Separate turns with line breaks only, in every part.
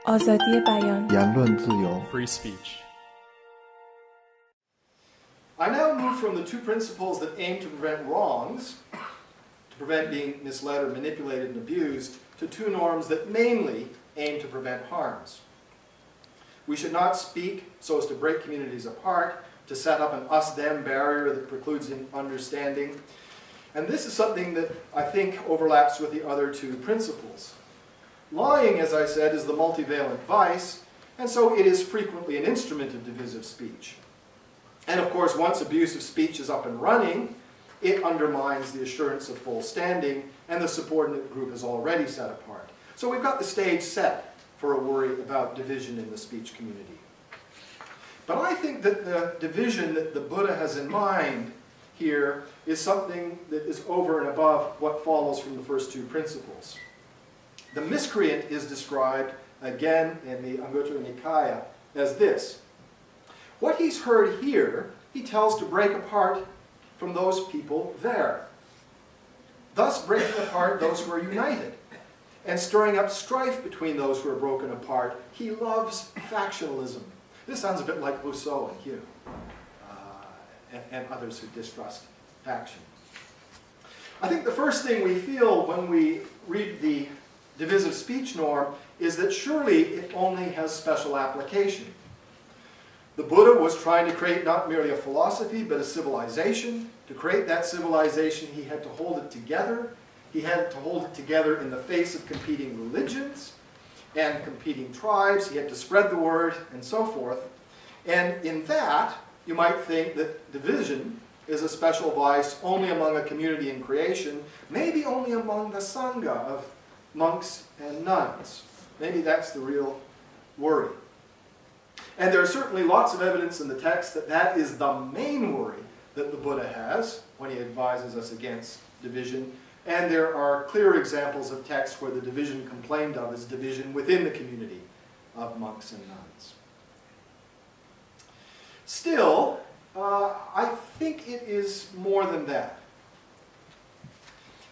آزادی بیان.
言论自由
free speech.
I now move from the two principles that aim to prevent wrongs, to prevent being misled or manipulated and abused, to two norms that mainly aim to prevent harms. We should not speak so as to break communities apart, to set up an us-them barrier that precludes understanding. And this is something that I think overlaps with the other two principles. Lying, as I said, is the multivalent vice, and so it is frequently an instrument of divisive speech. And of course, once abusive speech is up and running, it undermines the assurance of full standing, and the subordinate group is already set apart. So we've got the stage set for a worry about division in the speech community. But I think that the division that the Buddha has in mind here is something that is over and above what follows from the first two principles. The miscreant is described, again in the Anguttara Nikaya, as this. What he's heard here, he tells to break apart from those people there, thus breaking apart those who are united, and stirring up strife between those who are broken apart. He loves factionalism. This sounds a bit like Rousseau and Hume, and others who distrust faction. I think the first thing we feel when we read the divisive speech norm is that surely it only has special application. The Buddha was trying to create not merely a philosophy, but a civilization. To create that civilization, he had to hold it together. He had to hold it together in the face of competing religions and competing tribes. He had to spread the word and so forth. And in that, you might think that division is a special vice only among a community in creation, maybe only among the Sangha of monks and nuns. Maybe that's the real worry. And there are certainly lots of evidence in the text that that is the main worry that the Buddha has when he advises us against division. And there are clear examples of texts where the division complained of is division within the community of monks and nuns. Still, I think it is more than that.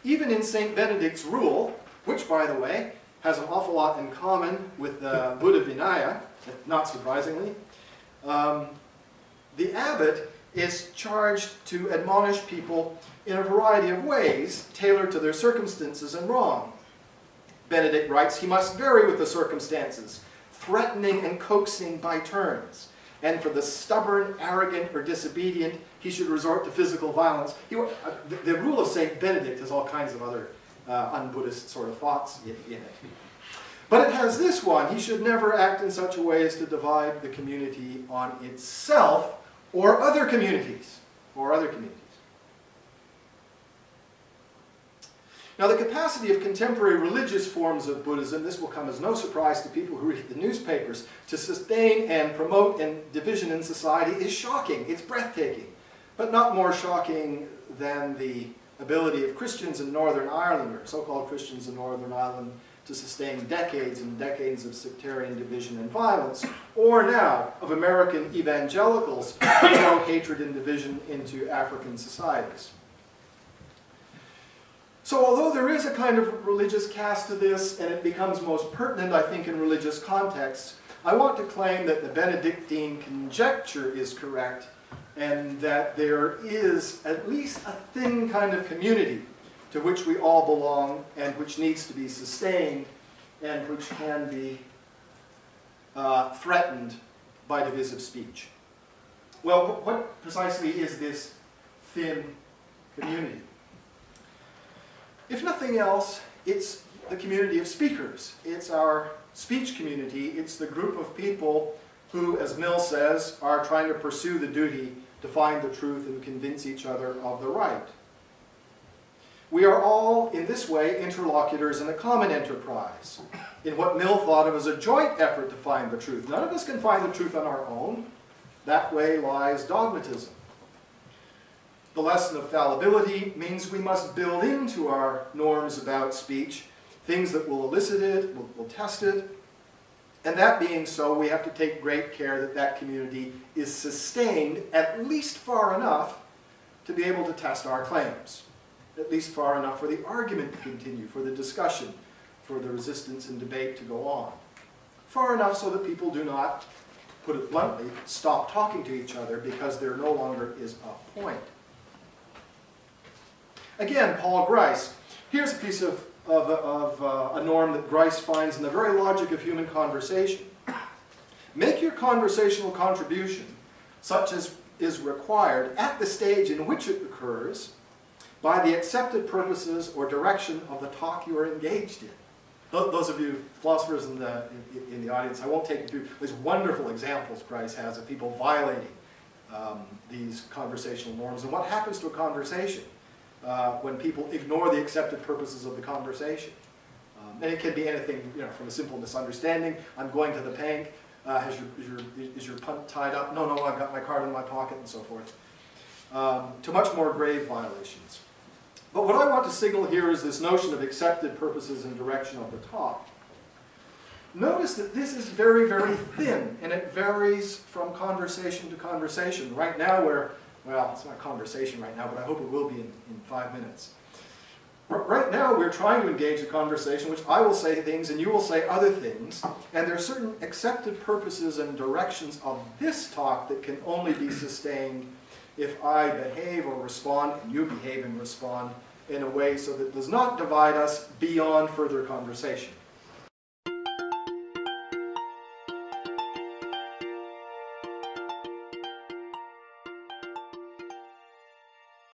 Even in St. Benedict's rule, which, by the way, has an awful lot in common with the Buddha Vinaya, not surprisingly, the abbot is charged to admonish people in a variety of ways, tailored to their circumstances and wrong. Benedict writes, he must vary with the circumstances, threatening and coaxing by turns. And for the stubborn, arrogant, or disobedient, he should resort to physical violence. The rule of St. Benedict has all kinds of other un-Buddhist sort of thoughts in it. But it has this one: he should never act in such a way as to divide the community on itself or other communities. Now, the capacity of contemporary religious forms of Buddhism, this will come as no surprise to people who read the newspapers, to sustain and promote division in society is shocking. It's breathtaking, but not more shocking than the ability of Christians in Northern Ireland, or so-called Christians in Northern Ireland, to sustain decades and decades of sectarian division and violence, or now of American evangelicals who throw hatred and division into African societies. So although there is a kind of religious cast to this, and it becomes most pertinent, I think, in religious contexts, I want to claim that the Benedictine conjecture is correct, and that there is at least a thin kind of community to which we all belong, and which needs to be sustained, and which can be threatened by divisive speech. Well, what precisely is this thin community? If nothing else, it's the community of speakers. It's our speech community. It's the group of people who, as Mill says, are trying to pursue the duty to find the truth and convince each other of the right. We are all, in this way, interlocutors in a common enterprise, in what Mill thought of as a joint effort to find the truth. None of us can find the truth on our own. That way lies dogmatism. The lesson of fallibility means we must build into our norms about speech things that will elicit it, will test it. And that being so, we have to take great care that that community is sustained at least far enough to be able to test our claims. At least far enough for the argument to continue, for the discussion, for the resistance and debate to go on. far enough so that people do not, put it bluntly, stop talking to each other because there no longer is a point. Again, Paul Grice. Here's a piece of a norm that Grice finds in the very logic of human conversation. Make your conversational contribution such as is required at the stage in which it occurs by the accepted purposes or direction of the talk you are engaged in. Those of you philosophers in the audience, I won't take you through these wonderful examples Grice has of people violating these conversational norms and what happens to a conversation when people ignore the accepted purposes of the conversation. And it can be anything, you know, from a simple misunderstanding. I'm going to the bank. Is your punt tied up? No, I've got my card in my pocket, and so forth. To much more grave violations. But what I want to signal here is this notion of accepted purposes and direction of the talk. Notice that this is very, very thin, and it varies from conversation to conversation. Right now well, it's not a conversation right now, but I hope it will be in 5 minutes. Right now we're trying to engage a conversation which I will say things and you will say other things, and there are certain accepted purposes and directions of this talk that can only be sustained if I behave or respond and you behave and respond in a way so that it does not divide us beyond further conversation.